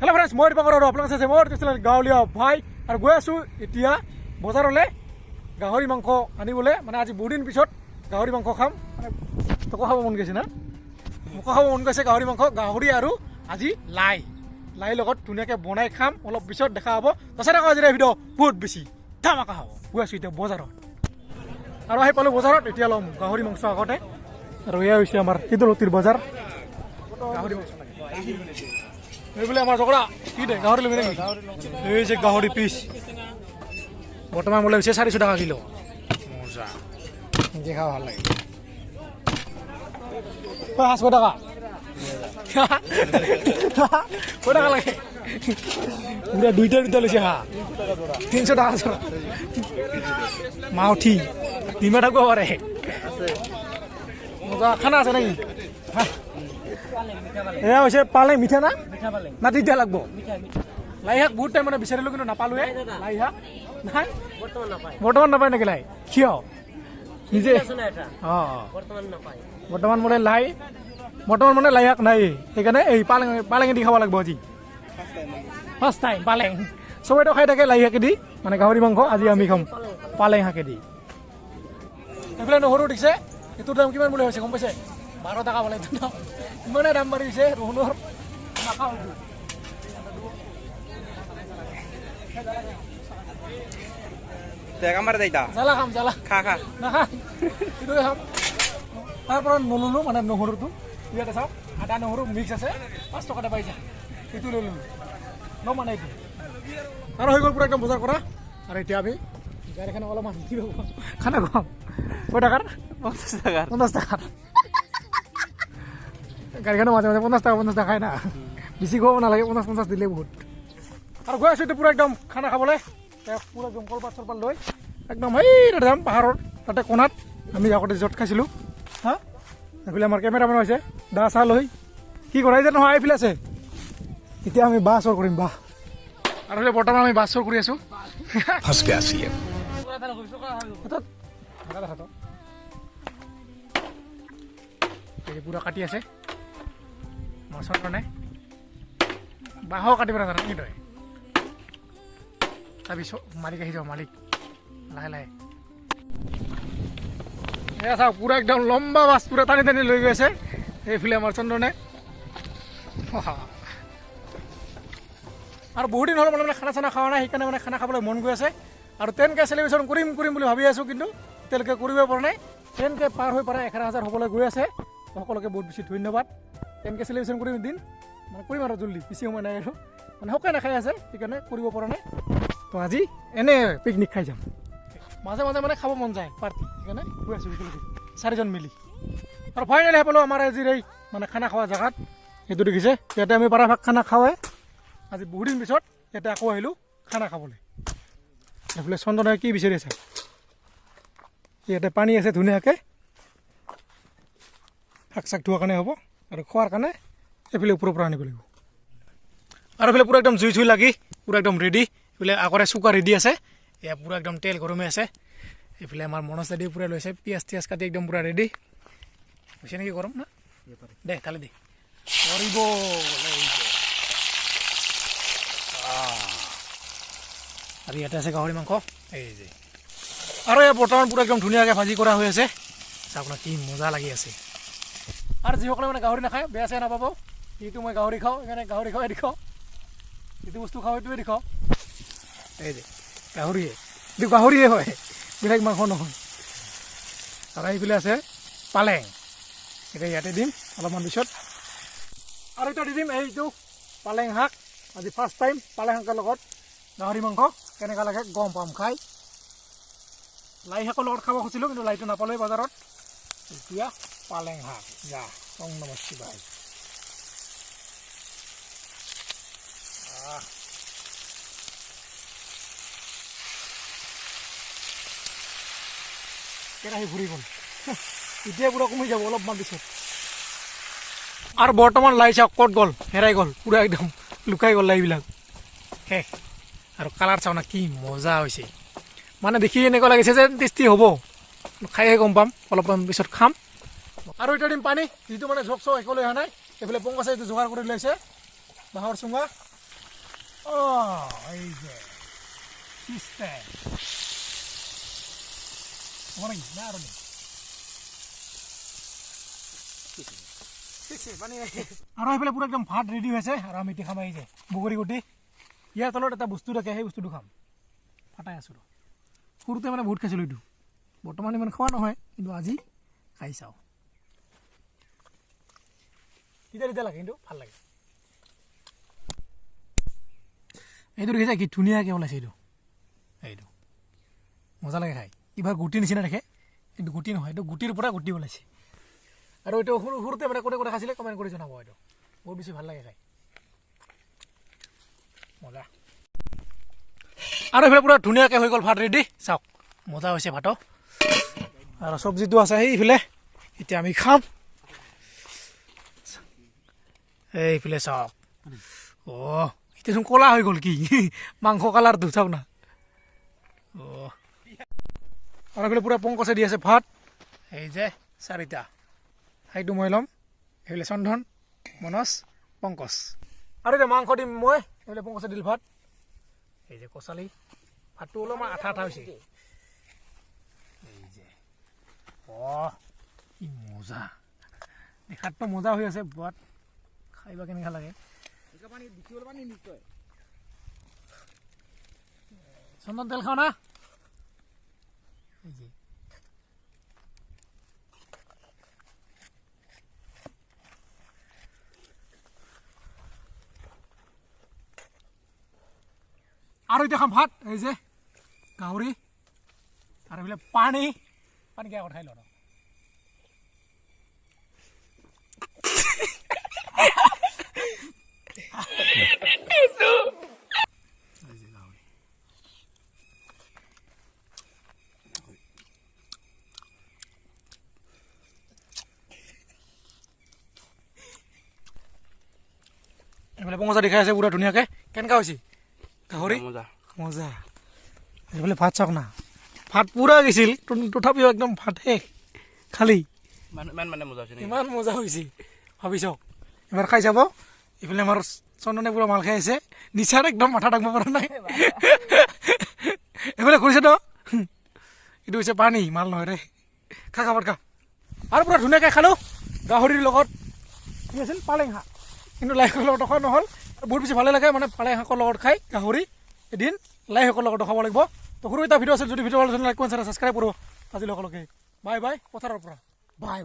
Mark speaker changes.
Speaker 1: Hello' friends, মই দীপকৰ আৰু আপোনালোকে চাইছে মোৰ চেনেল গাঁৱলীয়া ভাই। আৰু গৈ আছোঁ এতিয়া বজাৰলৈ গাহৰি মাংস আনিবলৈ। মানে আজি বহুদিন পিছত গাহৰি মাংস খাম। মানে তোকো খাব মন গৈছে না, মোকো খাব মন গৈছে গাহৰি মাংস। গাহৰি আৰু আজি লাই লগত ধুনীয়াকৈ বনাই খাম। অলপ পিছত দেখা হ'ব। তাৰপিছত আকৌ আজিৰ ভিডিঅ' বহুত বেছি ধামাকা হ'ব। গৈ আছোঁ এতিয়া বজাৰত আৰু আহি পালোঁ বজাৰত। এতিয়া ল'ম গাহৰি মাংস আগতে। আৰু এয়া হৈছে আমাৰ ঈদুলতিৰ বজাৰ। গাহৰি মাংস এইবোলে আমাৰ জগৰা কি দে গাহৰি ল'বি নেকি? এই যে গাহৰি পিচ বৰ্তমান বোলে হৈছে 400 টকা কিলো। মজা, নিজে খাওঁ ভাল লাগে। 500 টকা কৈ টকা লাগে পুৰা দুইটা লৈছে হা। 300 টকা মাউঠি ডিমা থাকিব পাৰে। মজা খানা আছে নেকি? এয়া হৈছে পালেং। মিঠা না না তিতা লাগব? লাই শাক বহুত টাইম মানে বিচাৰিলোঁ কিন্তু নাপালোঁৱে। লাই শাক নাই বৰ্তমান নাপায় নেকি? লাই কিয় নিজে বৰ্তমান মানে লাই শাক নাই, সেইকাৰণে এই পালেঙেদি খাব লাগিব আজি। ফাৰ্ষ্ট টাইম পালেং। চবেইতো খাই থাকে লাই শাকেদি, মানে গাহৰি মাংস। আজি আমি খাম পালেং শাকেদি। এইফালে নহৰু দিছে। এইটোৰ দাম কিমান বুলি হৈছে গম পাইছে? 12 টকা বোলে। ইমানে দাম বাঢ়িছে ৰহুনৰ, নাখাওঁ। জ্বালা খাম, জ্বালা নাখাম, এইটোকে খাম। তাৰপৰা নললোঁ মানে নহৰুটো। ইয়াতে চাওক আদা নহৰু মিক্স আছে, 5 টকাতে পাই যায়। সেইটো লৈ ল'লোঁ ন মানে এইটো। আৰু হৈ গ'ল পুৰা একদম বজাৰ কৰা। আৰু এতিয়া আমি গাড়ীখন অলপমান খানা খুৱাম। কৈ টকাৰ 50 টকাৰ গাড়ীখনো মাজে মাজে 50 টকা খায় না। বেছি খুৱাব নালাগে, 50 দিলে বহুত। আৰু গৈ আছোঁ এতিয়া পুৰা একদম খানা খাবলৈ। পুৰা একদম কলপাত চলপাত লৈ একদম এই যাম পাহাৰৰ তাতে কোণাত আমি আগতে য'ত খাইছিলোঁ। হা, এইফালে আমাৰ কেমেৰামেন হৈছে দা চাহ লৈ। কি কৰা যে নহয় এইফালে আছে। এতিয়া আমি বাহ চৰ কৰিম, বাহ। আৰু এইফালে বৰ্তমান আমি বাহ চৰ কৰি আছোঁ। পুৰা কাটি আছে মাছৰ কাৰণে। বাঁহো কাটিব নাজানো কি তই? তাৰপিছত মালিক আহি যাওঁ, মালিক লাহে লাহে। এয়া চাওক পুৰা একদম লম্বা মাছ পুৰা টানি টানি লৈ গৈ আছে এইফালে আমাৰ চন্দনে। আৰু বহুত দিন হ'ল মানে খানা চানা খোৱা নাই, সেইকাৰণে মানে খানা খাবলৈ মন গৈ আছে। আৰু 10K চেলিব্ৰেশ্যন কৰিম বুলি ভাবি আছোঁ, কিন্তু এতিয়ালৈকে কৰিব পৰা নাই। 10K পাৰ হৈ পাৰে 11,000 হ'বলৈ গৈ আছে। সকলোকে বহুত বেছি ধন্যবাদ। 10K চেলিব্ৰেশ্যন কৰিম এদিন, মানে কৰিম আৰু জল্দি, বেছি সময় নাই আৰু। মানে সকলোৱে নাখাই আছে, সেইকাৰণে কৰিব পৰা নাই। তো আজি এনে পিকনিক খাই যাম। মাজে মাজে মানে খাব মন যায় পাৰ্টি, সেইকাৰণে গৈ আছোঁ 4জন মিলি। আৰু ফাইনেলি আহি পালোঁ আমাৰ আজিৰ এই মানে খানা খোৱা জেগাত। সেইটো দেখিছে, ইয়াতে আমি পাৰাভাগ খানা খাওঁৱে। আজি বহুত দিন পিছত ইয়াতে আকৌ আহিলোঁ খানা খাবলৈ। এইফালে চন্দনে কি বিচাৰি আছে? ইয়াতে পানী আছে ধুনীয়াকৈ, শাক চাক ধোৱাৰ কাৰণে হ'ব। আৰু খোৱাৰ কাৰণে এইফালে ওপৰৰ পৰা আনিব লাগিব। আৰু এইফালে পূৰা একদম জুই লাগি পূৰা একদম ৰেডি। এইফালে আগৰে চুকা ৰেডি আছে, এয়া পূৰা একদম তেল গৰমে আছে। এইফালে আমাৰ মনজ দাদি পূৰা লৈছে, পিঁয়াজ টিয়াজ কাটি একদম পূৰা ৰেডি হৈছে নেকি? গৰম না দে খালি দে কৰিব। আৰু ইয়াতে আছে গাহৰি মাংস, এই যে। আৰু এয়া বৰ্তমান পূৰা একদম ধুনীয়াকৈ ভাজি কৰা হৈ আছে। আপোনাৰ কি মজা লাগি আছে। আৰু যিসকলে মানে গাহৰি নাখায় বেয়া চেয়া নাপাব, এইটো মই গাহৰি খাওঁ, সেইকাৰণে গাহৰি খাওঁ, এদি খাওঁ। যিটো বস্তু খাওঁ সেইটোৱে দি খাওঁ। এই যে গাহৰিয়ে, এইটো গাহৰিয়ে হয়, বেলেগ মাংস নহয়। আৰু এইফালে আছে পালেং, এতিয়া ইয়াতে দিম অলপমান পিছত। আৰু এতিয়া দি দিম এইটো পালেং শাক। আজি ফাৰ্ষ্ট টাইম পালেং শাকৰ লগত গাহৰি মাংস কেনেকুৱা লাগে গম পাম খাই। লাই শাকৰ লগত খাব খুজিছিলোঁ, কিন্তু লাইটো নাপালোঁৱে বজাৰত। এতিয়া পালেং শাক, যা ওম নমঃ শিৱায়। কেৰাহী ভৰি গ'ল, এতিয়া পুৰা কমি যাব অলপমান পিছত। আৰু বৰ্তমান লাই চাওক ক'ত গ'ল, হেৰাই গ'ল, পুৰা একদম লুকাই গ'ল লাইবিলাক শেষ। আৰু কালাৰ চাওঁ না কি মজা হৈছে, মানে দেখি এনেকুৱা লাগিছে যে টেষ্টি হ'ব। খাইহে গম পাম, অলপমান পিছত খাম। আৰু এতিয়া দিম পানী, যিটো মানে জগ চগ একো লৈ অহা নাই। এইফালে পংকজে এইটো যোগাৰ কৰি লৈছে, বাঁহৰ চুঙা এই যে চিষ্টেম নাকি না আৰু নেই আৰু এইফালে পুৰা একদম ভাত ৰেডি হৈছে আৰু আমি এতিয়া খাম এই যে বগৰী গুটি ইয়াৰ তলত এটা বস্তু থাকে সেই বস্তুটো খাম ফাটাই আছোঁ সৰুতে মানে বহুত খাইছিলোঁ এইটো বৰ্তমান ইমান খোৱা নহয় কিন্তু আজি খাই চাওঁ তিতা লাগে কিন্তু ভাল লাগে এইটো দেখিছা কি ধুনীয়াকৈ ওলাইছে এইটো মজা লাগে খাই এইবাৰ গুটিৰ নিচিনা দেখে কিন্তু গুটি নহয় এইটো গুটিৰ পৰা গুটি ওলাইছে আৰু এইটো সৰুতে মানে কোনে খাইছিলে কমেণ্ট কৰি জনাব এইটো বহুত বেছি ভাল লাগে খাই মজা আৰু এইফালে পুৰা ধুনীয়াকৈ হৈ গ'ল ভাত ৰেডি চাওক মজা হৈছে ভাতো আৰু চব্জিটো আছে সেইফালে এতিয়া আমি খাম এইফালে চাওক এতিয়াচোন ক'লা হৈ গ'ল কি মাংস কালাৰটো চাওক না আৰু এইফালে পুৰা পংকজে দি আছে ভাত এই যে 4টা সেইটো মই ল'ম এইফালে চন্দন মনজ পংকজ আৰু এতিয়া মাংস দিম মই এইফালে পংকজে দিল ভাত এই যে কচালি ভাতটো অলপমান আঠা হৈছে এই যে কি মজা দেখাততো মজা হৈ আছে ভাত খাইবা কেনেকুৱা লাগে চন্দন তেল খাওঁ না এই যে আৰু এতিয়া খাম ভাত এই যে গাহৰি আৰু এইফালে পানী কিয় খাই লওঁ এইফালে পংকজে দেখাই আছে পুৰা ধুনীয়াকৈ কেনেকুৱা হৈছে গাহৰি মজা এইফালে ভাত চাওক না ভাত পুৰা গৈছিল তথাপিও একদম ভাত শেষ খালি ইমান মজা হৈছে ভাবি চাওক এবাৰ খাই চাব এইফালে আমাৰ চন্দনে পুৰা মাল খাই আছে নিচাত একদম মাথা দাঙিব পৰা নাই এইফালে কৰিছে তো এইটো হৈছে পানী মাল নহয় ৰে খা ভাত খা আৰু পুৰা ধুনীয়াকৈ খালোঁ গাহৰিৰ লগত কি আছিল পালেং শাক কিন্তু লাই শাকৰ লগত খোৱা নহ'ল বহুত বেছি ভালে লাগে মানে পালেং শাকৰ লগত খাই গাহৰি এদিন লাই শাকৰ লগত খাব লাগিব তো সৰু এটা ভিডিঅ' আছিল যদি ভিডিঅ' ভাল লাইক কমেণ্ট ছাবস্ক্ৰাইব কৰিব আজিলৈকে বাই পথাৰৰ পৰা বাই